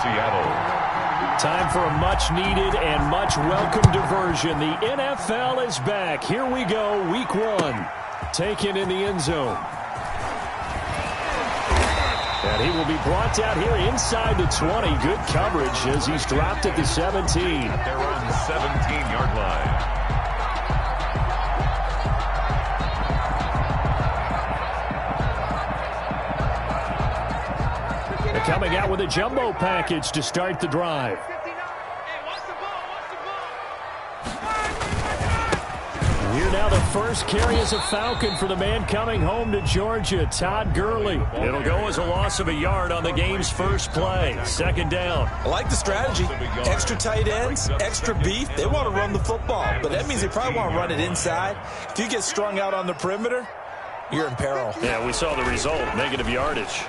Seattle. Time for a much-needed and much-welcome diversion. The NFL is back. Here we go, Week 1. Taken in the end zone. And he will be brought down here inside the 20. Good coverage as he's dropped at the 17. They're on the 17-yard line. Coming out with a jumbo package to start the drive. Here now the first carry is a Falcon for the man coming home to Georgia, Todd Gurley. It'll go as a loss of a yard on the game's first play. Second down. I like the strategy. Extra tight ends, extra beef. They want to run the football, but that means they probably want to run it inside. If you get strung out on the perimeter, you're in peril. Yeah, we saw the result, negative yardage.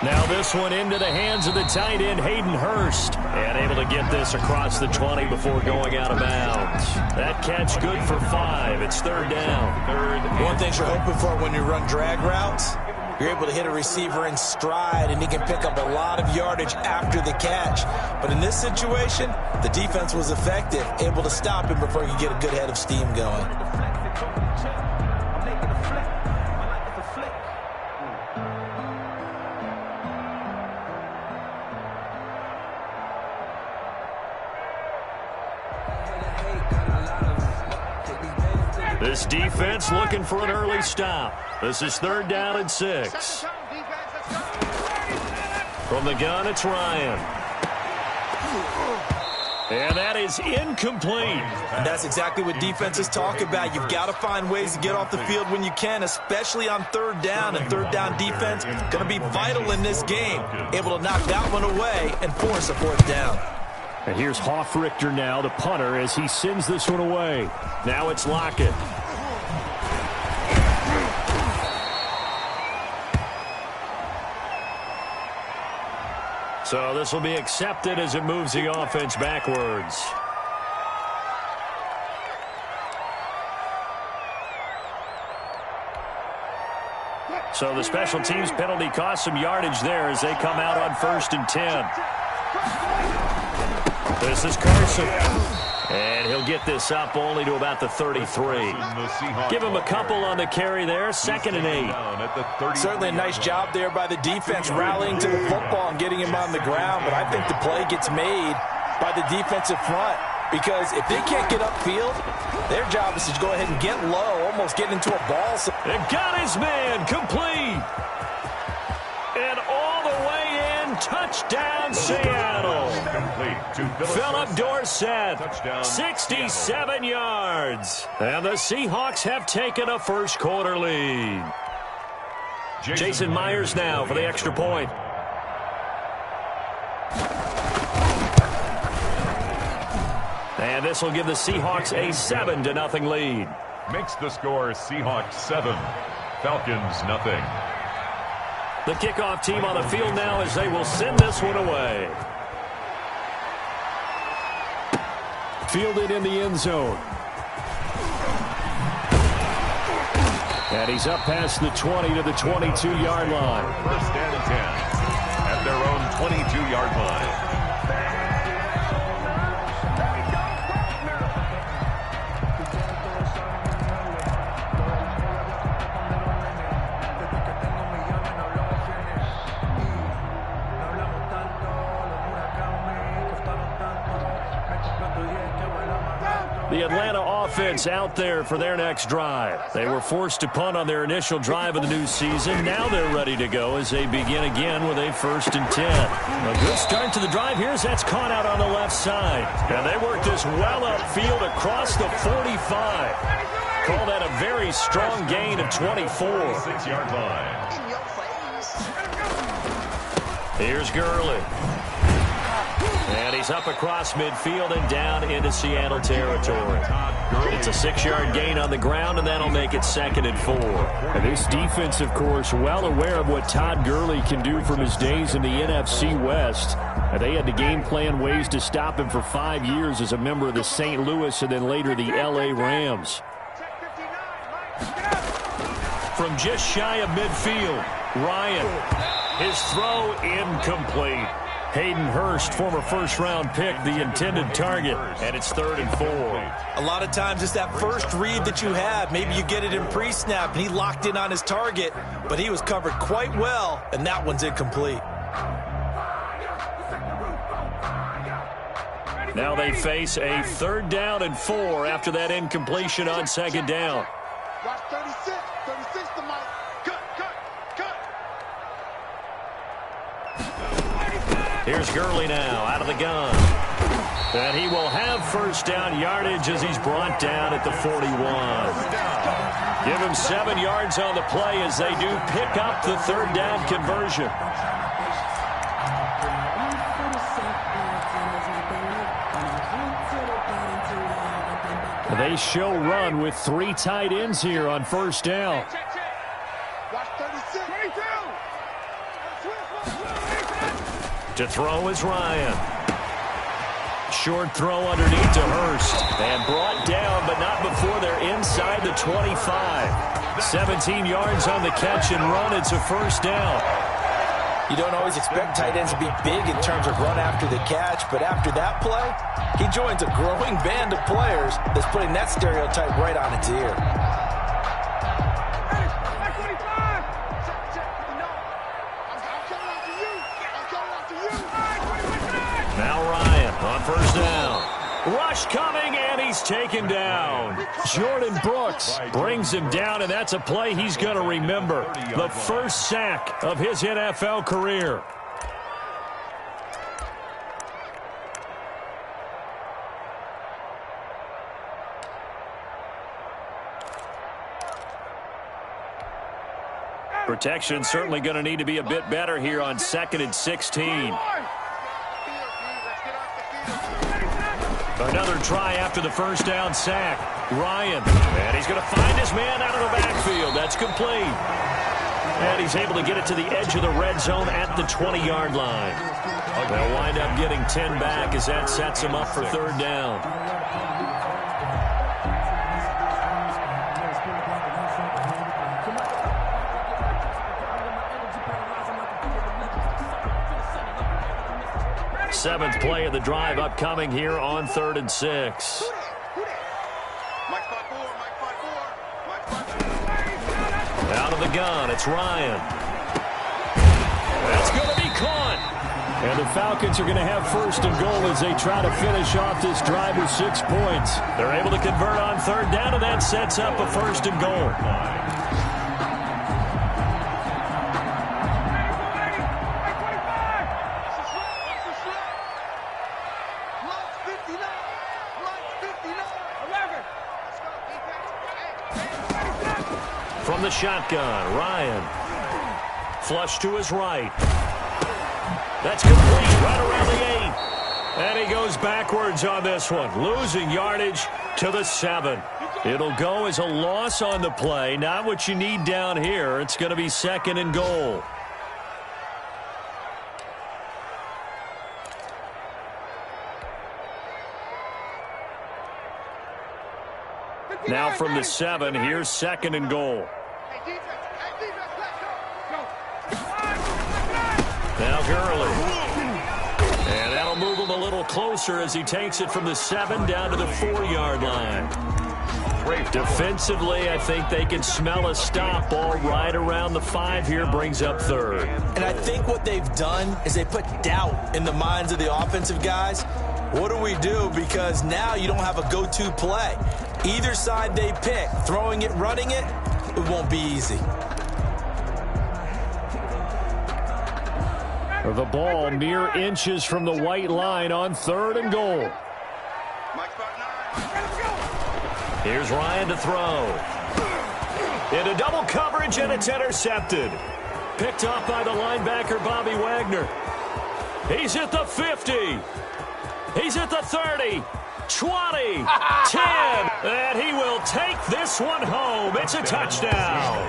Now this one into the hands of the tight end, Hayden Hurst. And able to get this across the 20 before going out of bounds. That catch good for 5. It's third down. One thing you're hoping for when you run drag routes, you're able to hit a receiver in stride, and he can pick up a lot of yardage after the catch. But in this situation, the defense was effective, able to stop him before he could get a good head of steam going. This defense looking for an early stop. This is third down and 6. From the gun, it's Ryan. And that is incomplete. And that's exactly what defenses talk about. You've got to find ways to get off the field when you can, especially on third down. And third down defense going to be vital in this game. Able to knock that one away and force a fourth down. And here's Hoffrichter now, the punter, as he sends this one away. Now it's Lockett. So this will be accepted as it moves the offense backwards. So the special teams penalty cost some yardage there as they come out on 1st and 10. This is Carson. And he'll get this up only to about the 33. Give him a couple on the carry there. 2nd and 8. Certainly a nice job there by the defense rallying to the football and getting him on the ground. But I think the play gets made by the defensive front. Because if they can't get upfield, their job is to go ahead and get low, almost get into a ball. And got his man complete. And all the way in, touchdown Seattle. Philip Dorsett, 67 yards. And the Seahawks have taken a first quarter lead. Jason Myers now for the extra point. And this will give the Seahawks a 7-0 lead. Makes the score Seahawks 7, Falcons nothing. The kickoff team on the field now as they will send this one away. Fielded in the end zone. And he's up past the 20 to the 22-yard line. First and 10 at their own 22-yard line. The Atlanta offense out there for their next drive. They were forced to punt on their initial drive of the new season. Now they're ready to go as they begin again with a 1st and 10. A good start to the drive here as that's caught out on the left side. And they work this well upfield across the 45. Call that a very strong gain of 24. 6-yard line. Here's Gurley. And he's up across midfield and down into Seattle territory. It's a 6-yard gain on the ground, and that'll make it 2nd and 4. And this defense, of course, well aware of what Todd Gurley can do from his days in the NFC West. And they had to game plan ways to stop him for 5 years as a member of the St. Louis and then later the L.A. Rams. From just shy of midfield, Ryan. His throw incomplete. Hayden Hurst, former first-round pick, the intended target, and it's 3rd and 4. A lot of times it's that first read that you have. Maybe you get it in pre-snap, and he locked in on his target, but he was covered quite well, and that one's incomplete. Now they face a 3rd down and 4 after that incompletion on 2nd down. Watch 36 to Mike. Cut. Here's Gurley now out of the gun. And he will have 1st down yardage as he's brought down at the 41. Give him 7 yards on the play as they do pick up the 3rd down conversion. They show run with 3 tight ends here on 1st down. Watch 36. 22. To throw is Ryan. Short throw underneath to Hurst. And brought down, but not before they're inside the 25. 17 yards on the catch and run. It's a 1st down. You don't always expect tight ends to be big in terms of run after the catch, but after that play, he joins a growing band of players that's putting that stereotype right on its ear. Now Ryan on 1st down. Rush coming, and he's taken down. Jordan Brooks brings him down, and that's a play he's going to remember. The 1st sack of his NFL career. Protection certainly going to need to be a bit better here on 2nd and 16. Another try after the 1st down sack. Ryan, and he's going to find his man out of the backfield. That's complete. And he's able to get it to the edge of the red zone at the 20-yard line. They'll wind up getting 10 back as that sets him up for 3rd down. Seventh play of the drive upcoming here on 3rd and 6. Out of the gun, it's Ryan. That's going to be caught. And the Falcons are going to have 1st and goal as they try to finish off this drive with 6 points. They're able to convert on 3rd down, and that sets up a 1st and goal. From the shotgun, Ryan. Flush to his right. That's complete right around the 8. And he goes backwards on this one, losing yardage to the 7. It'll go as a loss on the play. Not what you need down here. It's going to be 2nd and goal. Now from the 7, here's 2nd and goal. Now Gurley. And that'll move him a little closer as he takes it from the 7 down to the 4-yard line. Defensively, I think they can smell a stop ball right around the 5 here, brings up 3rd. And I think what they've done is they put doubt in the minds of the offensive guys. What do we do? Because now you don't have a go-to play. Either side they pick, throwing it, running it, it won't be easy. The ball mere inches from the white line on 3rd and goal. Here's Ryan to throw. Into double coverage, and it's intercepted. Picked up by the linebacker, Bobby Wagner. He's at the 50. He's at the 30. 20. 10. And he will take this one home. It's a touchdown.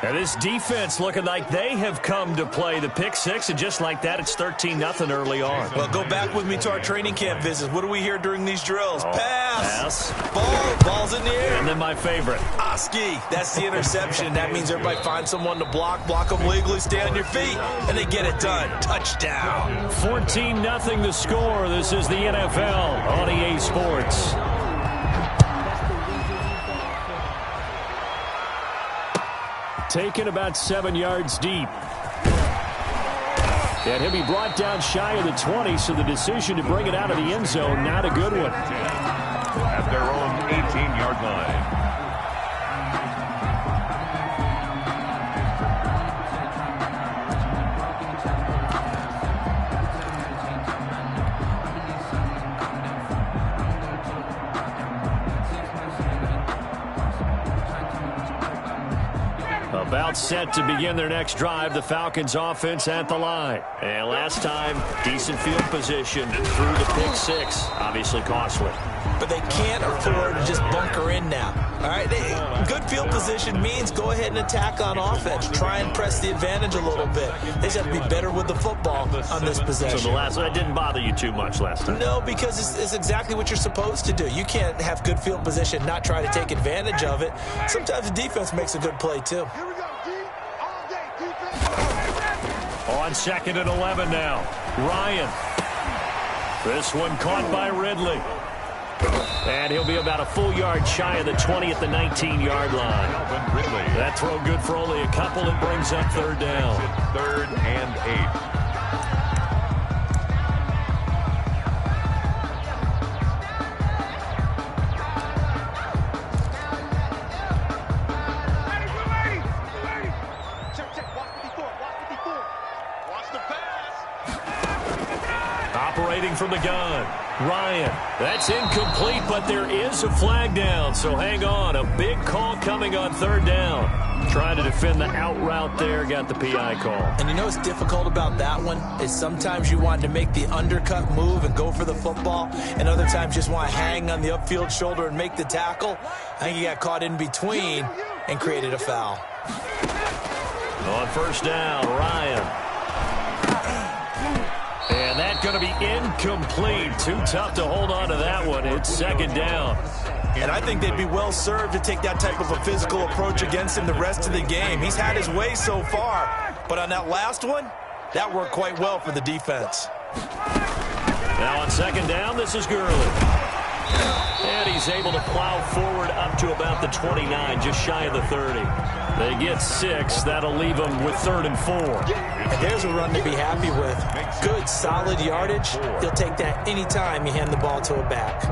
And this defense looking like they have come to play the pick six, and just like that, it's 13-0 early on. Well, go back with me to our training camp visits. What do we hear during these drills? Pass. Ball's in the air. And then my favorite. Oski. That's the interception. That means everybody finds someone to block them legally, stay on your feet, and they get it done. Touchdown. 14-0 the score. This is the NFL on EA Sports. Taken about 7 yards deep. And he'll be brought down shy of the 20, so the decision to bring it out of the end zone, not a good one. At their own 18-yard line. About set to begin their next drive, the Falcons offense at the line. And last time, decent field position through the pick six. Obviously costly. But they can't afford to just bunker in now. All right, good field position means go ahead and attack on offense. Try and press the advantage a little bit. They just have to be better with the football on this possession. So that didn't bother you too much last time? No, because it's exactly what you're supposed to do. You can't have good field position, not try to take advantage of it. Sometimes the defense makes a good play, too. Here we go, D. All day, defense. On 2nd and 11 now. Ryan. This one caught by Ridley. And he'll be about a full yard shy of the 20 at the 19-yard line. That throw good for only a couple. It brings up third down. 3rd and 8. Operating from the gun. Ryan. That's incomplete, but there is a flag down, so hang on. A big call coming on third down. Trying to defend the out route there, got the PI call. And you know what's difficult about that one is sometimes you want to make the undercut move and go for the football, and other times just want to hang on the upfield shoulder and make the tackle. I think he got caught in between and created a foul. On first down, Ryan. And that's going to be incomplete. Too tough to hold on to that one. It's second down. And I think they'd be well served to take that type of a physical approach against him the rest of the game. He's had his way so far, but on that last one, that worked quite well for the defense. Now on second down, this is Gurley. And he's able to plow forward up to about the 29, just shy of the 30. They get 6. That'll leave them with 3rd and 4. And there's a run to be happy with. Good, solid yardage. He'll take that anytime you hand the ball to a back.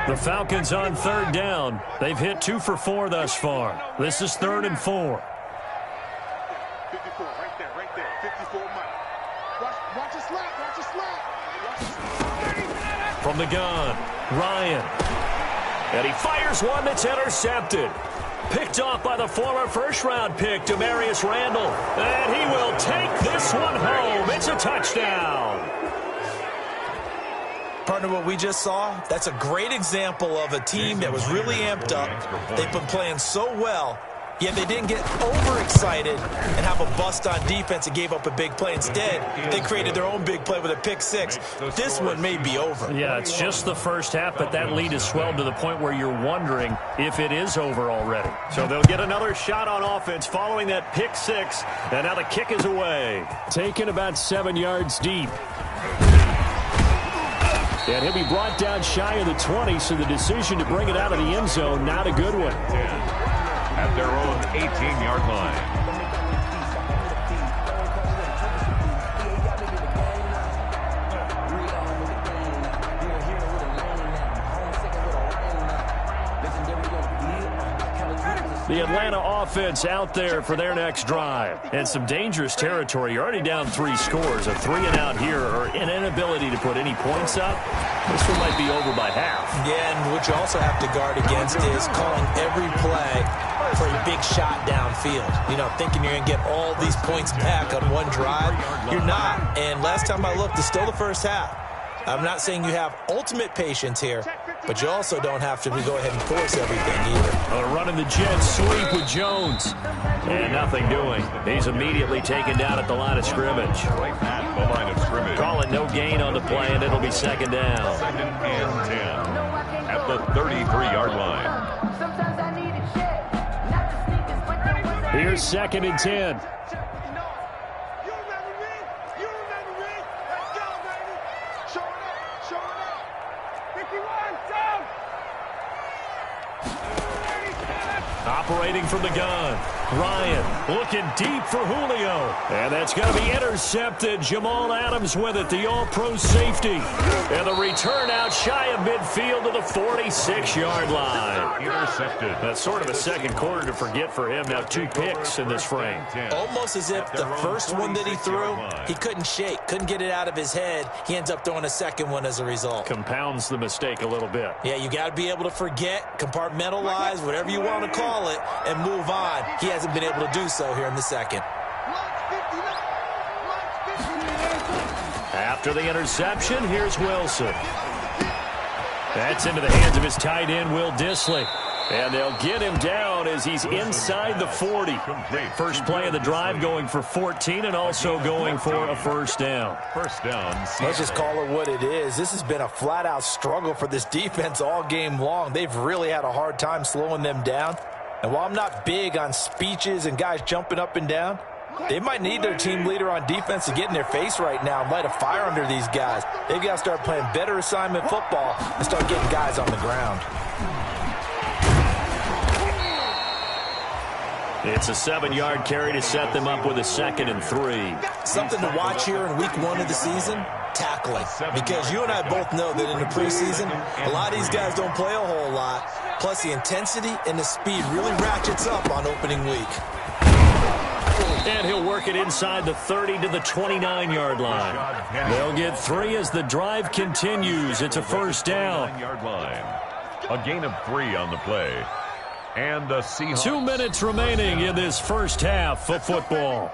The Falcons on third down. They've hit 2 for 4 thus far. This is 3rd and 4. 54, right there. 54 Mike. Watch it slap, watch it slap. From the gun, Ryan. And he fires one that's intercepted. Picked off by the former first-round pick, Demarius Randall. And he will take this one home. It's a touchdown. Partner, what we just saw, that's a great example of a team that was really amped up. They've been playing so well, yet they didn't get overexcited and have a bust on defense and gave up a big play. Instead, they created their own big play with a pick six. This one may be over. Yeah, it's just the first half, but that lead has swelled to the point where you're wondering if it is over already. So they'll get another shot on offense following that pick six, and now the kick is away. Taken about 7 yards deep. And he'll be brought down shy of the 20, so the decision to bring it out of the end zone, not a good one. At their own 18-yard line. The Atlanta offense out there for their next drive. And some dangerous territory. You're already down 3 scores. A 3-and-out here, or an inability to put any points up. This one might be over by half. Yeah, and what you also have to guard against is calling every play for a big shot downfield. You know, thinking you're going to get all these points back on one drive. You're not. And last time I looked, it's still the first half. I'm not saying you have ultimate patience here, but you also don't have to go ahead and force everything either. Running the jet sweep with Jones. And nothing doing. He's immediately taken down at the line of scrimmage. Right at the line of scrimmage. Call it no gain on the play, and it'll be second down. Second and 10 at the 33-yard line. Here's second and 10. Operating from the gun. Ryan looking deep for Julio. And that's going to be intercepted. Jamal Adams with it, the all-pro safety. And the return out shy of midfield to the 46-yard line. Intercepted. That's sort of a second quarter to forget for him. Now 2 picks in this frame. Almost as if the first one that he threw, he couldn't shake, couldn't get it out of his head. He ends up throwing a second one as a result. Compounds the mistake a little bit. Yeah, you got to be able to forget, compartmentalize, whatever you want to call it, and move on. He hasn't been able to do so here in the second. After the interception, here's Wilson. That's into the hands of his tight end, Will Dissly. And they'll get him down as he's inside the 40. First play of the drive going for 14 and also going for a first down. First down. Let's just call it what it is. This has been a flat-out struggle for this defense all game long. They've really had a hard time slowing them down. And while I'm not big on speeches and guys jumping up and down, they might need their team leader on defense to get in their face right now and light a fire under these guys. They've got to start playing better assignment football and start getting guys on the ground. It's a 7-yard carry to set them up with a 2nd and 3. Something to watch here in week 1 of the season, tackling. Because you and I both know that in the preseason, a lot of these guys don't play a whole lot. Plus, the intensity and the speed really ratchets up on opening week. And he'll work it inside the 30 to the 29-yard line. They'll get 3 as the drive continues. It's a first down. A gain of 3 on the play. And the Seahawks. 2 minutes remaining in this first half of football.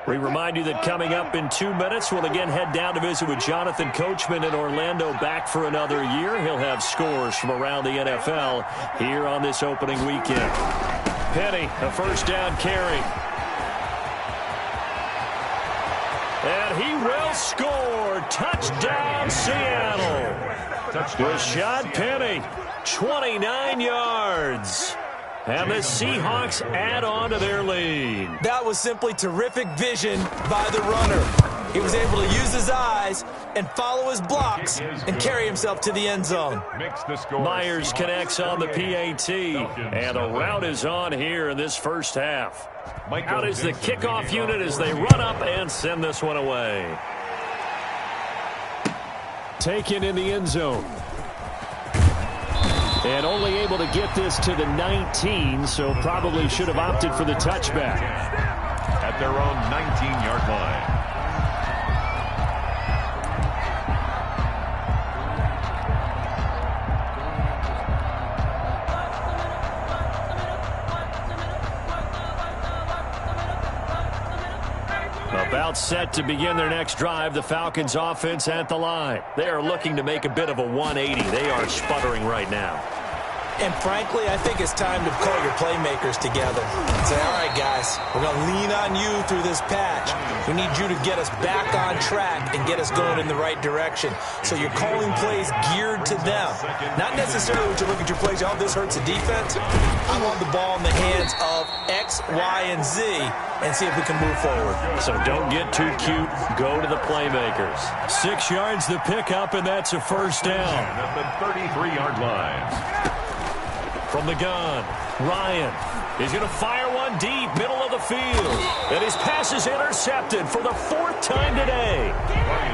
We remind you that coming up in 2 minutes, we'll again head down to visit with Jonathan Coachman in Orlando, back for another year. He'll have scores from around the NFL here on this opening weekend. Penny, a first down carry. And he will score. Touchdown, Seattle. Rashad Penny, 29 yards. And the Seahawks add on to their lead. That was simply terrific vision by the runner. He was able to use his eyes and follow his blocks and carry himself to the end zone. Myers connects on the PAT, and a route is on here in this first half. Out is the kickoff unit as they run up and send this one away. Taken in the end zone. And only able to get this to the 19, so probably should have opted for the touchback. At their own 19-yard line. About set to begin their next drive, the Falcons offense at the line. They are looking to make a bit of a 180. They are sputtering right now. And frankly, I think it's time to call your playmakers together and say, all right, guys, we're going to lean on you through this patch. We need you to get us back on track and get us going in the right direction. So you're calling plays geared to them. Not necessarily when you look at your plays, oh, this hurts the defense. I want the ball in the hands of X, Y, and Z and see if we can move forward. So don't get too cute. Go to the playmakers. 6 yards the pickup, and that's a first down. At the 33-yard line. From the gun, Ryan is going to fire one down deep, middle of the field. And his pass is intercepted for the 4th time today.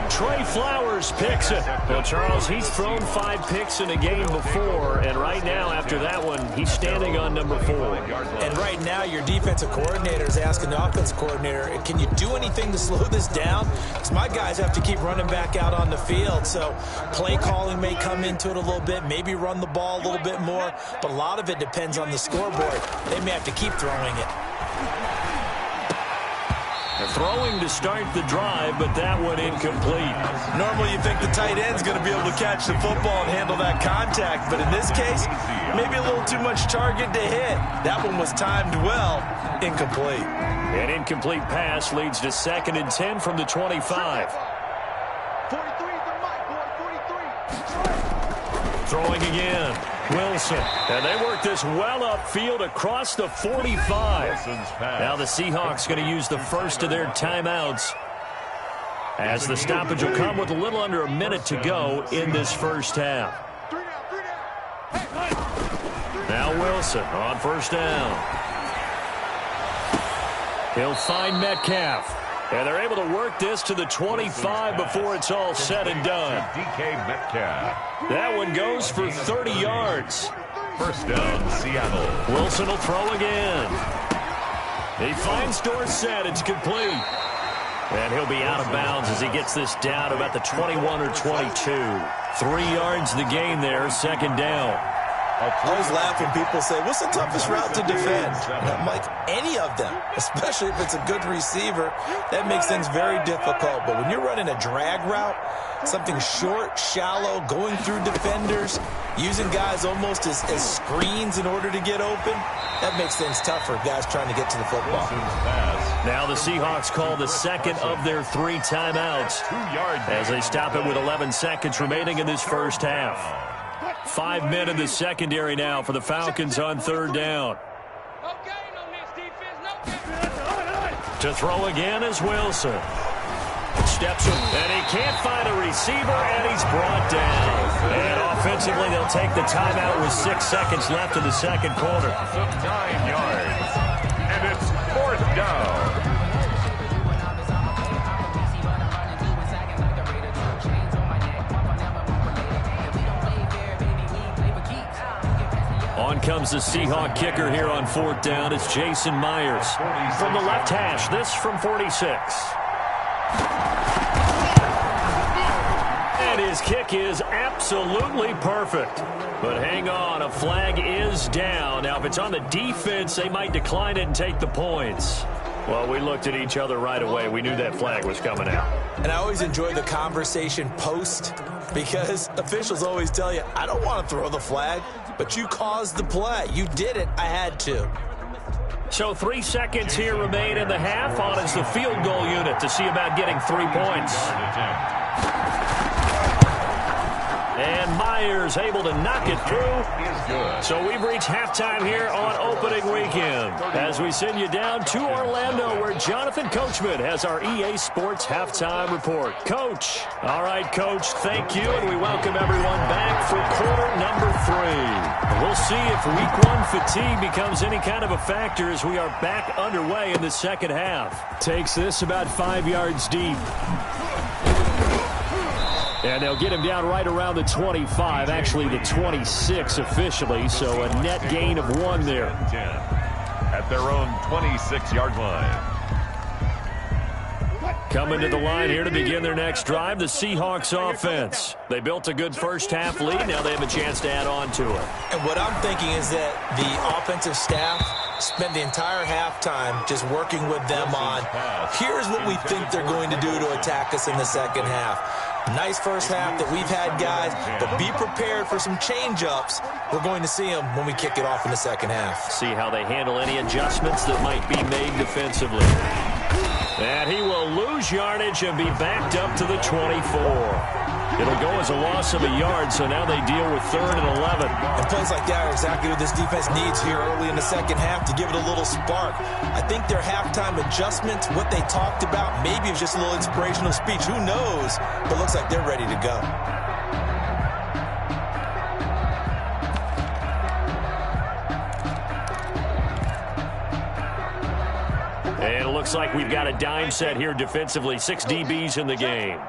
Trey Flowers picks it. Well, Charles, he's thrown 5 picks in a game before, and right now, after that one, he's standing on number 4. And right now, your defensive coordinator is asking the offensive coordinator, can you do anything to slow this down? Because my guys have to keep running back out on the field, so play calling may come into it a little bit, maybe run the ball a little bit more, but a lot of it depends on the scoreboard. They may have to keep throwing it. Throwing to start the drive, but that one incomplete. Normally you think the tight end's going to be able to catch the football and handle that contact, but in this case, maybe a little too much target to hit. That one was timed well, incomplete. An incomplete pass leads to 2nd and 10 from the 25. 43 is the mic, boy. 43. Throwing again. Wilson. And they work this well upfield across the 45. Now the Seahawks going to use the first of their timeouts, as the stoppage will come with a little under a minute to go in this first half. Now Wilson on first down. He'll find Metcalf. And they're able to work this to the 25 before it's all said and done. DK Metcalf. That one goes for 30 yards. First down, Seattle. Wilson will throw again. He finds Dorsett. It's complete. And he'll be out of bounds as he gets this down about the 21 or 22. 3 yards the gain there, 2nd down. I always laugh when people say, what's the toughest route to defend? And I'm like, any of them, especially if it's a good receiver. That makes things very difficult. But when you're running a drag route, something short, shallow, going through defenders, using guys almost as screens in order to get open, that makes things tough for guys trying to get to the football. Now the Seahawks call the 2nd of their 3 timeouts as they stop it with 11 seconds remaining in this first half. 5 men in the secondary now for the Falcons on 3rd down. To throw again is Wilson. Steps up, and he can't find a receiver, and he's brought down. And offensively, they'll take the timeout with 6 seconds left in the second quarter. 9 yards. And it's 4th down. On comes the Seahawk kicker here on 4th down. It's Jason Myers from the left hash. This from 46. And his kick is absolutely perfect. But hang on, a flag is down. Now, if it's on the defense, they might decline it and take the points. Well, we looked at each other right away. We knew that flag was coming out. And I always enjoy the conversation post, because officials always tell you, I don't want to throw the flag, but you caused the play. You did it. I had to. So 3 seconds here remain in the half. On is the field goal unit to see about getting 3 points. And Myers able to knock it through. So we've reached halftime here on opening weekend as we send you down to Orlando, where Jonathan Coachman has our EA Sports halftime report. Coach. All right, Coach, thank you, and we welcome everyone back for quarter number 3. We'll see if week 1 fatigue becomes any kind of a factor as we are back underway in the second half. Takes this about 5 yards deep. And they'll get him down right around the 25, actually the 26 officially, so a net gain of 1 there. At their own 26-yard line. Coming to the line here to begin their next drive, the Seahawks offense. They built a good first half lead. Now they have a chance to add on to it. And what I'm thinking is that the offensive staff spend the entire halftime just working with them on, here's what we think they're going to do to attack us in the second half. Nice first half that we've had, guys, but be prepared for some change-ups. We're going to see them when we kick it off in the second half. See how they handle any adjustments that might be made defensively. And he will lose yardage and be backed up to the 24. It'll go as a loss of a yard, so now they deal with 3rd and 11. And plays like that are exactly what this defense needs here early in the second half to give it a little spark. I think their halftime adjustments, what they talked about, maybe it was just a little inspirational speech. Who knows? But it looks like they're ready to go. And it looks like we've got a dime set here defensively. 6 DBs in the game.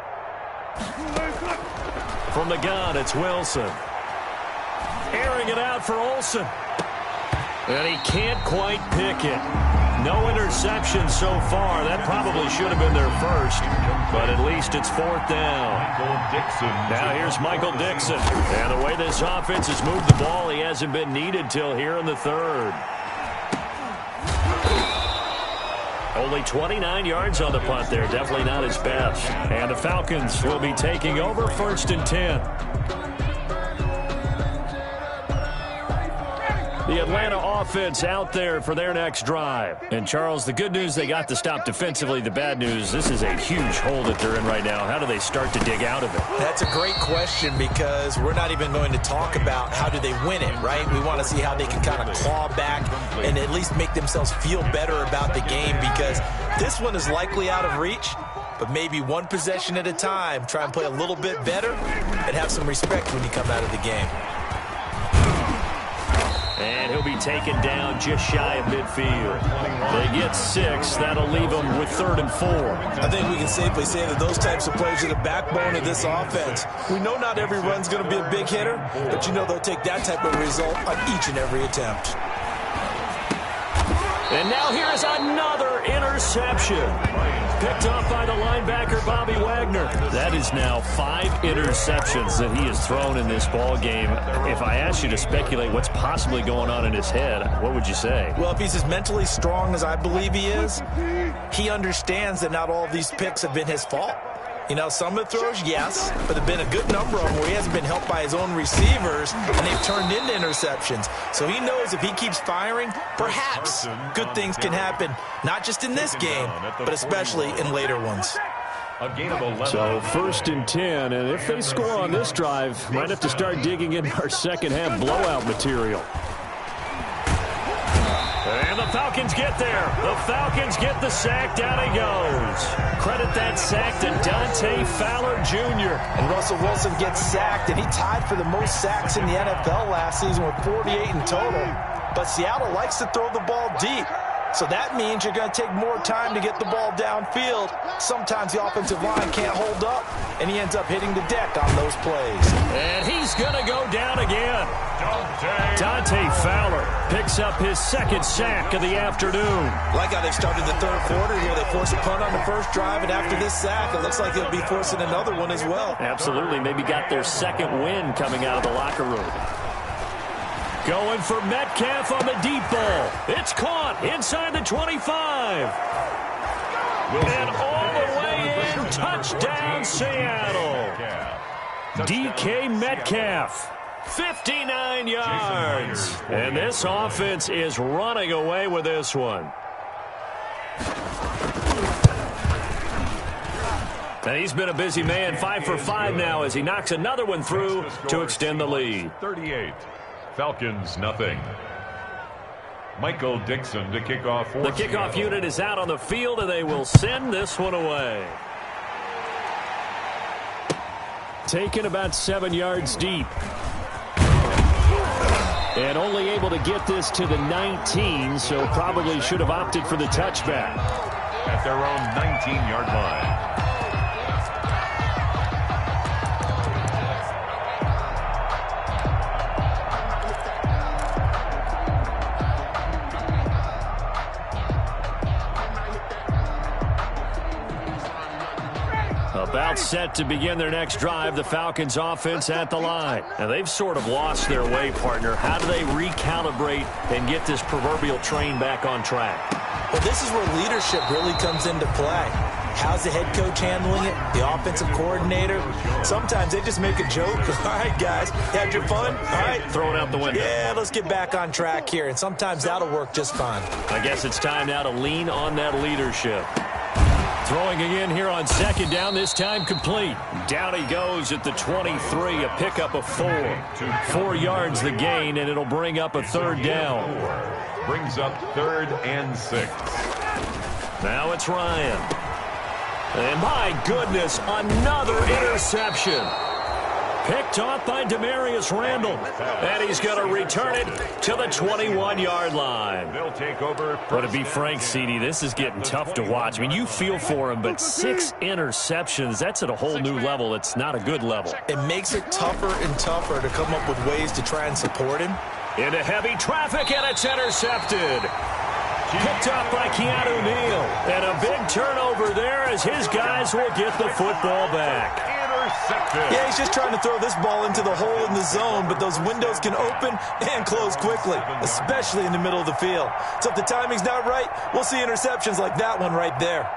From the gun, it's Wilson. Airing it out for Olsen. And he can't quite pick it. No interception so far. That probably should have been their first. But at least it's 4th down. Now here's Michael Dixon. And the way this offense has moved the ball, he hasn't been needed till here in the 3rd. Only 29 yards on the punt there. Definitely not his best. And the Falcons will be taking over 1st and 10. The Atlanta offense out there for their next drive. And, Charles, the good news, they got the stop defensively. The bad news, this is a huge hole that they're in right now. How do they start to dig out of it? That's a great question because we're not even going to talk about how do they win it, right? We want to see how they can kind of claw back and at least make themselves feel better about the game because this one is likely out of reach. But maybe one possession at a time, try and play a little bit better and have some respect when you come out of the game. And he'll be taken down just shy of midfield. They get 6. That'll leave them with 3rd and 4. I think we can safely say that those types of plays are the backbone of this offense. We know not every run's going to be a big hitter, but you know they'll take that type of result on each and every attempt. And now here's another interception. Picked off by the linebacker, Bobby Wagner. That is now 5 interceptions that he has thrown in this ball game. If I asked you to speculate what's possibly going on in his head, what would you say? Well, if he's as mentally strong as I believe he is, he understands that not all of these picks have been his fault. You know, some of the throws, yes, but there have been a good number of them where he hasn't been helped by his own receivers, and they've turned into interceptions. So he knows if he keeps firing, perhaps good things can happen, not just in this game, but especially in later ones. So 1st and 10, and if they score on this drive, might have to start digging in our second-half blowout material. And the Falcons get there. The Falcons get the sack. Down he goes. Credit that sack to Dante Fowler Jr. And Russell Wilson gets sacked, and he tied for the most sacks in the NFL last season with 48 in total. But Seattle likes to throw the ball deep. So that means you're going to take more time to get the ball downfield. Sometimes the offensive line can't hold up, and he ends up hitting the deck on those plays. And he's going to go down again. Dante Fowler picks up his 2nd sack of the afternoon. Like how they started the 3rd quarter here. They forced a punt on the first drive, and after this sack, it looks like they'll be forcing another one as well. Absolutely. Maybe got their 2nd win coming out of the locker room. Going for Metcalf on the deep ball. It's caught inside the 25. And all the way in. Touchdown, Seattle. DK Metcalf. 59 yards. And this offense is running away with this one. And he's been a busy man. 5 for 5 now as he knocks another one through to extend the lead. 38. Falcons, nothing. Michael Dixon to kick off. The kickoff unit is out on the field, and they will send this one away. Taken about 7 yards deep. And only able to get this to the 19, so probably should have opted for the touchback. At their own 19-yard line. About set to begin their next drive, the Falcons offense at the line. Now, they've sort of lost their way, partner. How do they recalibrate and get this proverbial train back on track? Well, this is where leadership really comes into play. How's the head coach handling it? The offensive coordinator? Sometimes they just make a joke. All right, guys, you had your fun? All right. Throw it out the window. Yeah, let's get back on track here. And sometimes that'll work just fine. I guess it's time now to lean on that leadership. Throwing again here on 2nd down, this time complete. Down he goes at the 23, a pickup of 4. 4 yards the gain, and it'll bring up a 3rd down. Brings up 3rd and 6. Now it's Ryan. And my goodness, another interception. Picked off by Demarius Randall. And he's going to return it to the 21-yard line. They'll take over. But to be frank, CD, this is getting tough to watch. I mean, you feel for him, but 6 interceptions, that's at a whole new level. It's not a good level. It makes it tougher and tougher to come up with ways to try and support him. Into heavy traffic, and it's intercepted. Picked up by Keanu Neal. And a big turnover there as his guys will get the football back. Yeah, he's just trying to throw this ball into the hole in the zone, but those windows can open and close quickly, especially in the middle of the field. So if the timing's not right, we'll see interceptions like that one right there.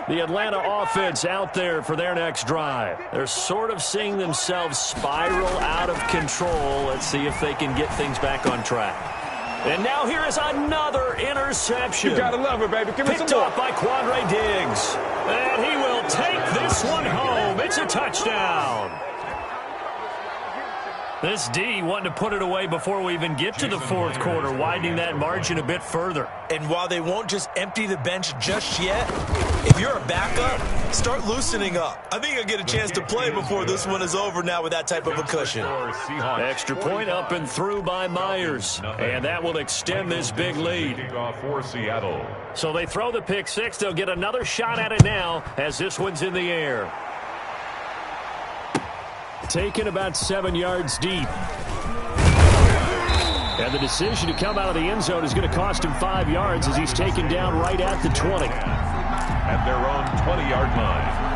The Atlanta offense out there for their next drive. They're sort of seeing themselves spiral out of control. Let's see if they can get things back on track. And now here is another interception. You gotta love it, baby. Give me some Picked more. off by Quandre Diggs. And he will take this one home. It's a touchdown. This D wanting to put it away before we even get to the fourth quarter, widening that margin a bit further. And while they won't just empty the bench just yet, if you're a backup, start loosening up. I think you'll get a chance to play before this one is over now with that type of a cushion. Extra point up and through by Myers. And that will extend this big lead. For Seattle. So they throw the pick six. They'll get another shot at it now as this one's in the air. Taken about 7 yards deep. And the decision to come out of the end zone is going to cost him 5 yards as he's taken down right at the 20. At their own 20-yard line.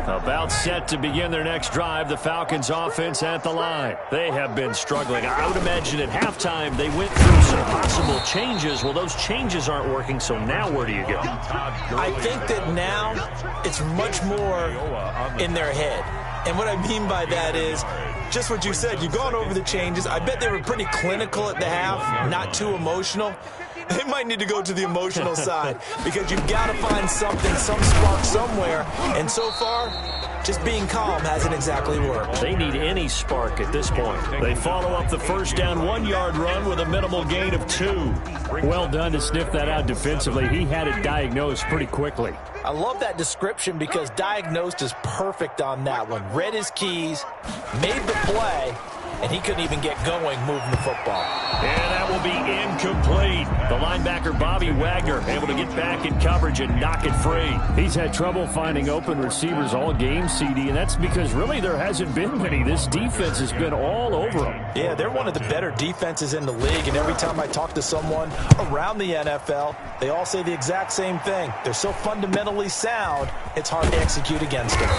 About set to begin their next drive, the Falcons offense at the line. They have been struggling. I would imagine at halftime they went through some possible changes. Well, those changes aren't working, so now where do you go? I think that now it's much more in their head. And what I mean by that is just what you said. You've gone over the changes. I bet they were pretty clinical at the half, not too emotional. They might need to go to the emotional side because you've got to find something, some spark somewhere. And so far, just being calm hasn't exactly worked. They need any spark at this point. They follow up the first down 1-yard run with a minimal gain of 2. Well done to sniff that out defensively. He had it diagnosed pretty quickly. I love that description because diagnosed is perfect on that one. Read his keys, made the play, and he couldn't even get going moving the football. And that will be incomplete. The linebacker, Bobby Wagner, able to get back in coverage and knock it free. He's had trouble finding open receivers all game, CD, and that's because really there hasn't been many. This defense has been all over them. Yeah, they're one of the better defenses in the league, and every time I talk to someone around the NFL, they all say the exact same thing. They're so fundamentally sound, it's hard to execute against them.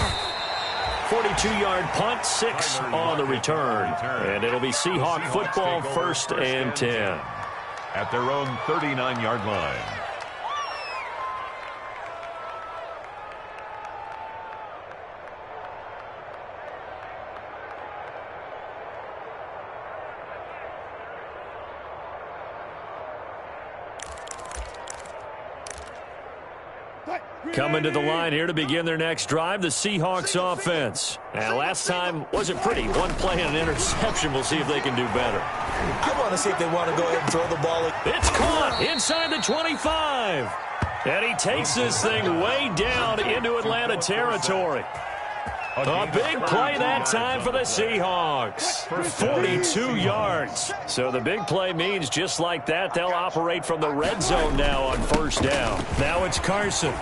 42-yard punt, 6 on the return. And it'll be Seahawk football, 1st and 10. At their own 39-yard line. Coming to the line here to begin their next drive, the Seahawks offense. And last time wasn't pretty. One play and an interception. We'll see if they can do better. I want to see if they want to go ahead and throw the ball. It's caught inside the 25. And he takes this thing way down into Atlanta territory. A big play that time for the Seahawks. 42 yards. So the big play means just like that, they'll operate from the red zone now on 1st down. Now it's Carson.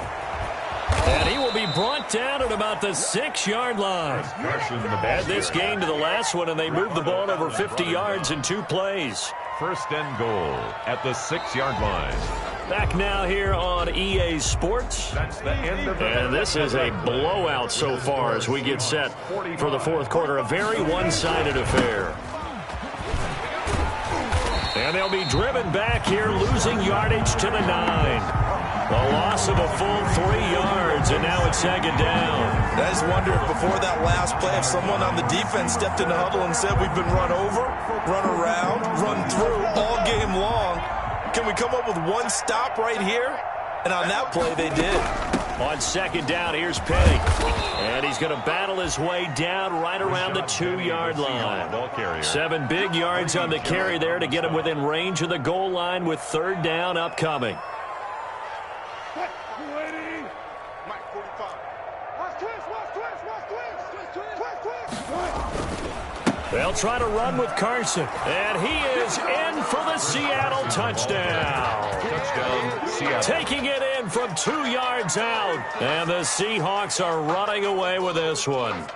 And he will be brought down at about the 6-yard line. Add this game to the last one, and they moved the ball over 50 yards in 2 plays. 1st and goal at the 6-yard line. Back now here on EA Sports. That's the end of And this is a blowout so far as we get set for the fourth quarter. A very one-sided affair. And they'll be driven back here, losing yardage to the 9. A loss of a full 3 yards, and now it's 2nd down. I just wonder if before that last play, if someone on the defense stepped in the huddle and said, we've been run over, run around, run through all game long. Can we come up with one stop right here? And on that play, they did. On second down, here's Penny. And he's going to battle his way down right around the 2-yard line. 7 big yards on the carry there to get him within range of the goal line with third down upcoming. They'll try to run with Carson. And he is in for the Seattle touchdown. Seattle. Taking it in from 2 yards out. And the Seahawks are running away with this one.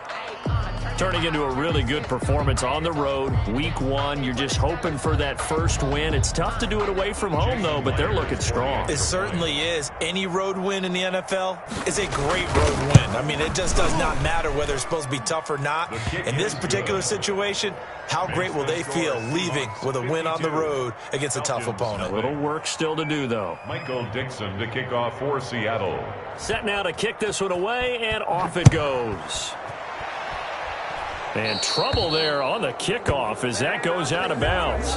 Turning into a really good performance on the road. Week 1, you're just hoping for that first win. It's tough to do it away from home, though, but they're looking strong. It certainly is. Any road win in the NFL is a great road win. I mean, it just does not matter whether it's supposed to be tough or not. In this particular situation, how great will they feel leaving with a win on the road against a tough opponent? A little work still to do, though. Michael Dixon to kick off for Seattle. Set now to kick this one away, and off it goes. And trouble there on the kickoff as that goes out of bounds.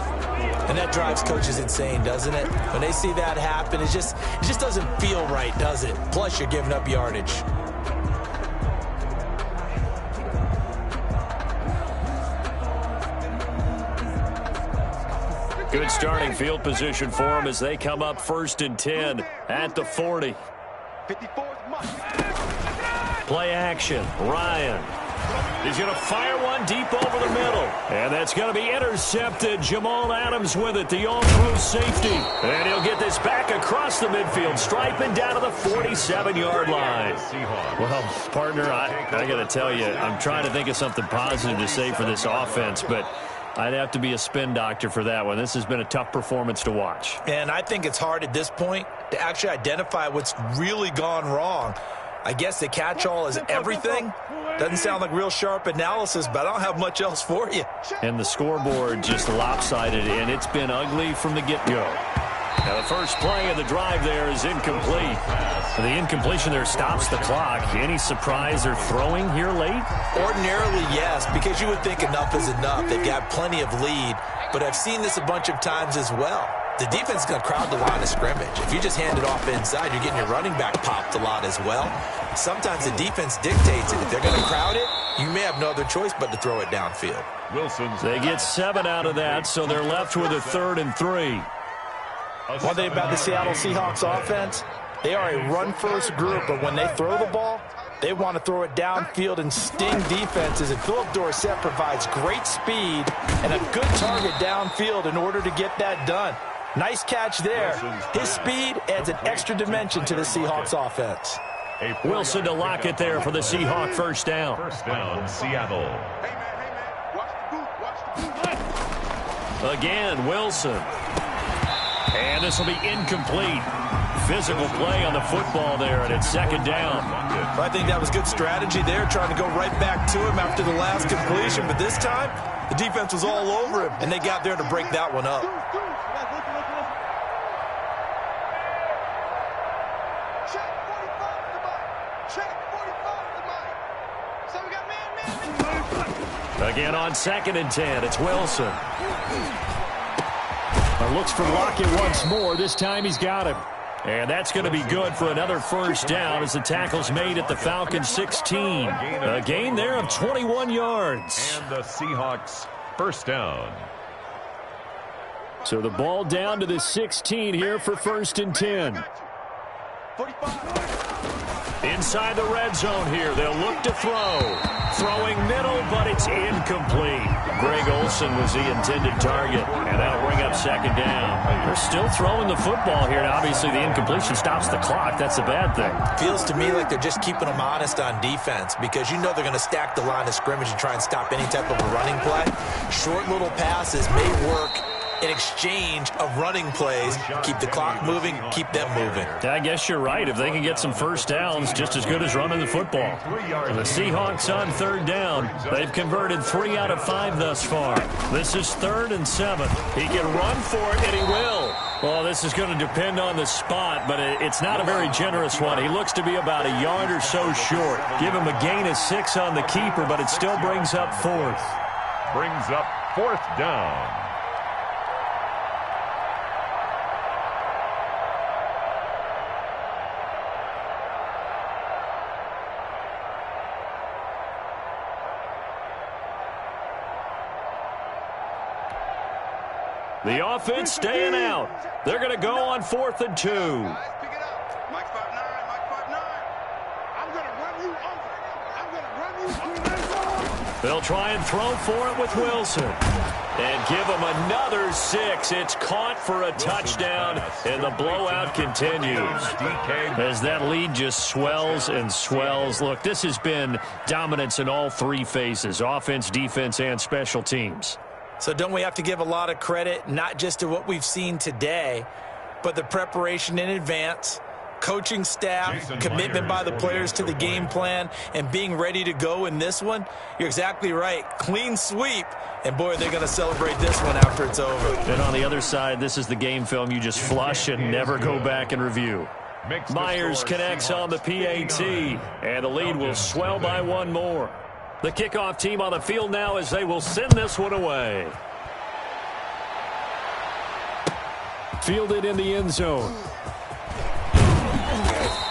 And that drives coaches insane, doesn't it? When they see that happen, it just doesn't feel right, does it? Plus, you're giving up yardage. Good starting field position for them as they come up 1st and 10 at the 40. Play action. Ryan. He's going to fire one deep over the middle. And that's going to be intercepted. Jamal Adams with it, the all-pro safety. And he'll get this back across the midfield stripe and down to the 47-yard line. Well, partner, I got to tell you, I'm trying to think of something positive to say for this offense, but I'd have to be a spin doctor for that one. This has been a tough performance to watch. And I think it's hard at this point to actually identify what's really gone wrong. I guess the catch-all is everything. Doesn't sound like real sharp analysis, but I don't have much else for you. And the scoreboard just lopsided, and it's been ugly from the get-go. Now the first play of the drive there is incomplete. The incompletion there stops the clock. Any surprise they're throwing here late? Ordinarily, yes, because you would think enough is enough. They've got plenty of lead, but I've seen this a bunch of times as well. The defense is going to crowd the line of scrimmage. If you just hand it off inside, you're getting your running back popped a lot as well. Sometimes the defense dictates it. If they're going to crowd it, you may have no other choice but to throw it downfield. They get 7 out of that, so they're left with a 3rd and 3. One thing about the Seattle Seahawks offense, they are a run-first group, but when they throw the ball, they want to throw it downfield and sting defenses. And Philip Dorsett provides great speed and a good target downfield in order to get that done. Nice catch there. His speed adds an extra dimension to the Seahawks offense. Wilson to lock it there for the Seahawk first down. First down, Seattle. Again, Wilson. And this will be incomplete. Physical play on the football there, and it's 2nd down. I think that was good strategy there, trying to go right back to him after the last completion. But this time, the defense was all over him, and they got there to break that one up. Again on 2nd and 10, it's Wilson. Looks for Lockett once more. This time he's got him. And that's going to be good for another first down as the tackle's made at the Falcons 16. A gain there of 21 yards. And the Seahawks first down. So the ball down to the 16 here for 1st and 10. Inside the red zone here. They'll look to throw. Throwing middle, but it's incomplete. Greg Olsen was the intended target, and that'll bring up 2nd down. They're still throwing the football here, and obviously the incompletion stops the clock. That's a bad thing. Feels to me like they're just keeping them honest on defense because you know they're going to stack the line of scrimmage and try and stop any type of a running play. Short little passes may work in exchange of running plays. Keep the clock moving, keep them moving. I guess you're right. If they can get some first downs, just as good as running the football. The Seahawks on 3rd down. They've converted 3 out of 5 thus far. This is 3rd and 7. He can run for it, and he will. Well, this is going to depend on the spot, but it's not a very generous one. He looks to be about a yard or so short. Give him a gain of 6 on the keeper, but it still brings up 4th. Brings up 4th down. The offense staying out. They're going to go on 4th and 2. Pick it up. Mike 5'9", Mike 5'9". I'm going to run you over. I'm going to run you over. They'll try and throw for it with Wilson. And give him another 6. It's caught for a touchdown, and the blowout continues. As that lead just swells and swells. Look, this has been dominance in all 3 phases, offense, defense, and special teams. So don't we have to give a lot of credit, not just to what we've seen today, but the preparation in advance, coaching staff, commitment by the players to the game plan, and being ready to go in this one? You're exactly right. Clean sweep. And, boy, they're going to celebrate this one after it's over. And on the other side, this is the game film you just flush and never go back and review. Myers connects on the PAT, and the lead will swell by 1 more. The kickoff team on the field now as they will send this one away. Fielded in the end zone.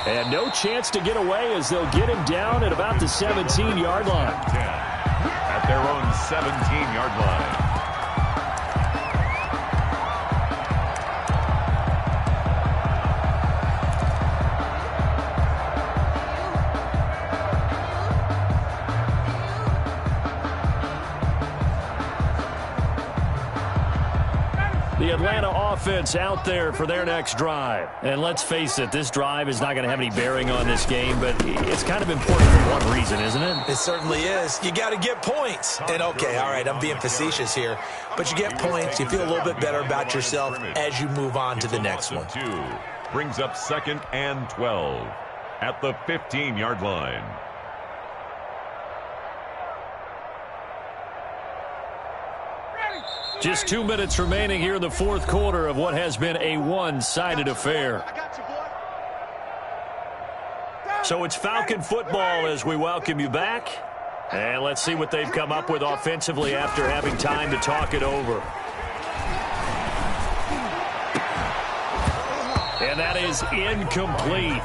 And no chance to get away as they'll get him down at about the 17-yard line. At their own 17-yard line. The Atlanta offense out there for their next drive. And let's face it, this drive is not going to have any bearing on this game, but it's kind of important for one reason, isn't it? It certainly is. You got to get points. And, okay, all right, I'm being facetious here. But you get points, you feel a little bit better about yourself as you move on to the next one. Brings up 2nd and 12 at the 15-yard line. Just 2 minutes remaining here in the 4th quarter of what has been a one-sided affair. So it's Falcon football as we welcome you back. And let's see what they've come up with offensively after having time to talk it over. And that is incomplete.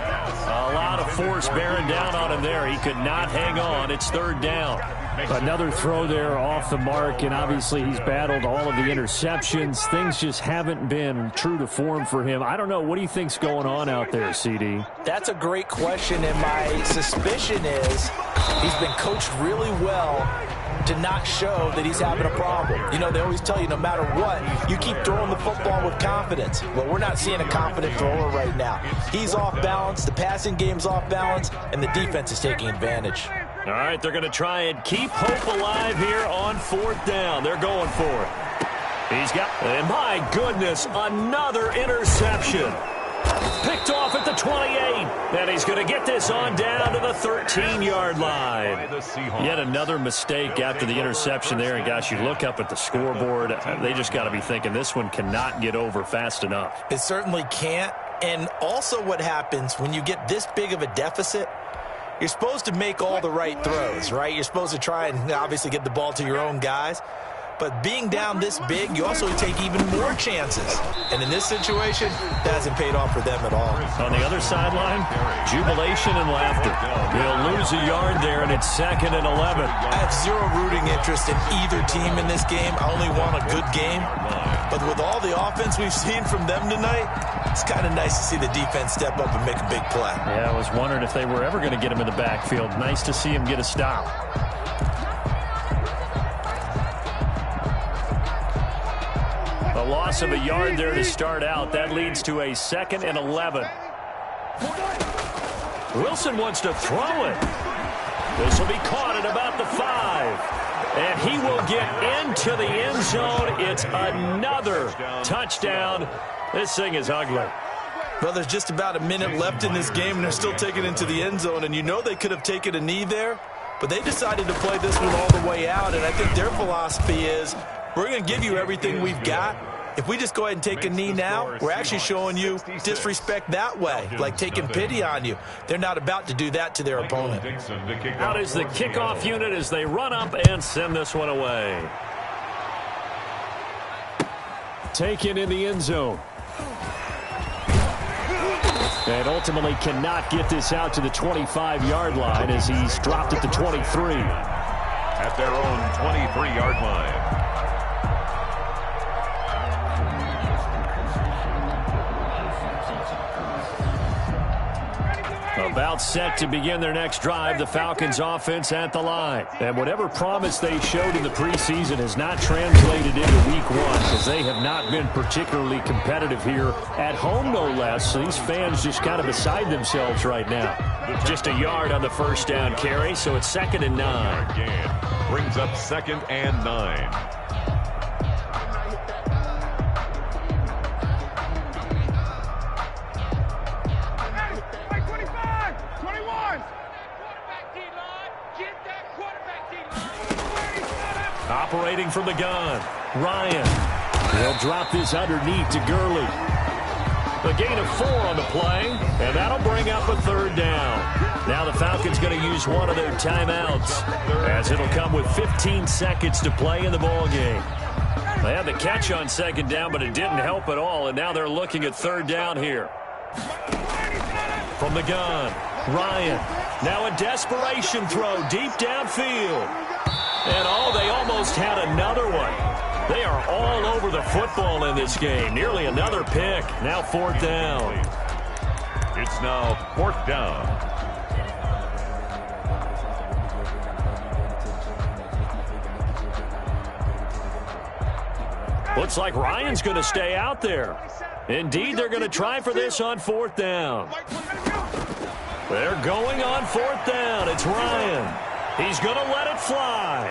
A lot of force bearing down on him there. He could not hang on. It's 3rd down. Another throw there off the mark, and obviously he's battled all of the interceptions. Things just haven't been true to form for him. I don't know. What do you think's going on out there, CD? That's a great question, and my suspicion is he's been coached really well to not show that he's having a problem. You know, they always tell you no matter what, you keep throwing the football with confidence. Well, we're not seeing a confident thrower right now. He's off balance, the passing game's off balance, and the defense is taking advantage. All right, they're going to try and keep hope alive here on 4th down. They're going for it. He's got, and my goodness, another interception. Picked off at the 28, and he's going to get this on down to the 13-yard line. Yet another mistake after the interception there, and gosh, you look up at the scoreboard, they just got to be thinking this one cannot get over fast enough. It certainly can't, and also what happens when you get this big of a deficit, you're supposed to make all the right throws, right? You're supposed to try and obviously get the ball to your own guys. But being down this big, you also take even more chances. And in this situation, that hasn't paid off for them at all. On the other sideline, jubilation and laughter. He'll lose a yard there, and it's 2nd and 11. I have zero rooting interest in either team in this game. I only want a good game. But with all the offense we've seen from them tonight, it's kind of nice to see the defense step up and make a big play. Yeah, I was wondering if they were ever going to get him in the backfield. Nice to see him get a stop. A loss of a yard there to start out. That leads to a 2nd and 11. Wilson wants to throw it. This will be caught at about the 5. And he will get into the end zone. It's another touchdown. This thing is ugly. Well, there's just about a minute left in this game, and they're still taking it into the end zone. And you know they could have taken a knee there, but they decided to play this one all the way out. And I think their philosophy is, we're going to give you everything we've got. If we just go ahead and take a knee now, we're actually showing you disrespect that way, like taking pity on you. They're not about to do that to their opponent. Out is the kickoff unit as they run up and send this one away. Taken in the end zone. And ultimately cannot get this out to the 25-yard line as he's dropped at the 23. At their own 23-yard line. About set to begin their next drive, the Falcons offense at the line. And whatever promise they showed in the preseason has not translated into week one, because they have not been particularly competitive here at home, no less. So these fans just kind of beside themselves right now. Just a yard on the first down carry, so it's 2nd and 9. Again, brings up 2nd and 9. Operating from the gun, Ryan. They'll drop this underneath to Gurley. A gain of 4 on the play, and that'll bring up a 3rd down. Now the Falcons going to use one of their timeouts, as it'll come with 15 seconds to play in the ball game. They had the catch on 2nd down, but it didn't help at all, and now they're looking at 3rd down here. From the gun, Ryan. Now a desperation throw deep downfield. And they almost had another one. They are all over the football in this game. Nearly another pick. Now 4th down. It's now 4th down. Looks like Ryan's going to stay out there. Indeed, they're going to try for this on 4th down. They're going on 4th down. It's Ryan. He's going to let it fly.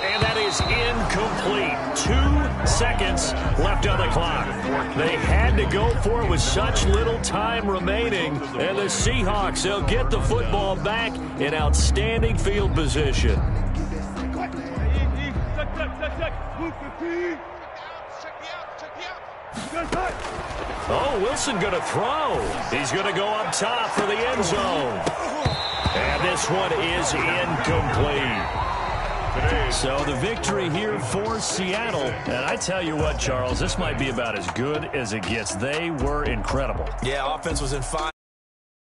And that is incomplete. 2 seconds left on the clock. They had to go for it with such little time remaining. And the Seahawks, they'll get the football back in outstanding field position. Oh, Wilson going to throw. He's going to go up top for the end zone. And this one is incomplete. So the victory here for Seattle. And I tell you what, Charles, this might be about as good as it gets. They were incredible. Yeah, offense was in fire.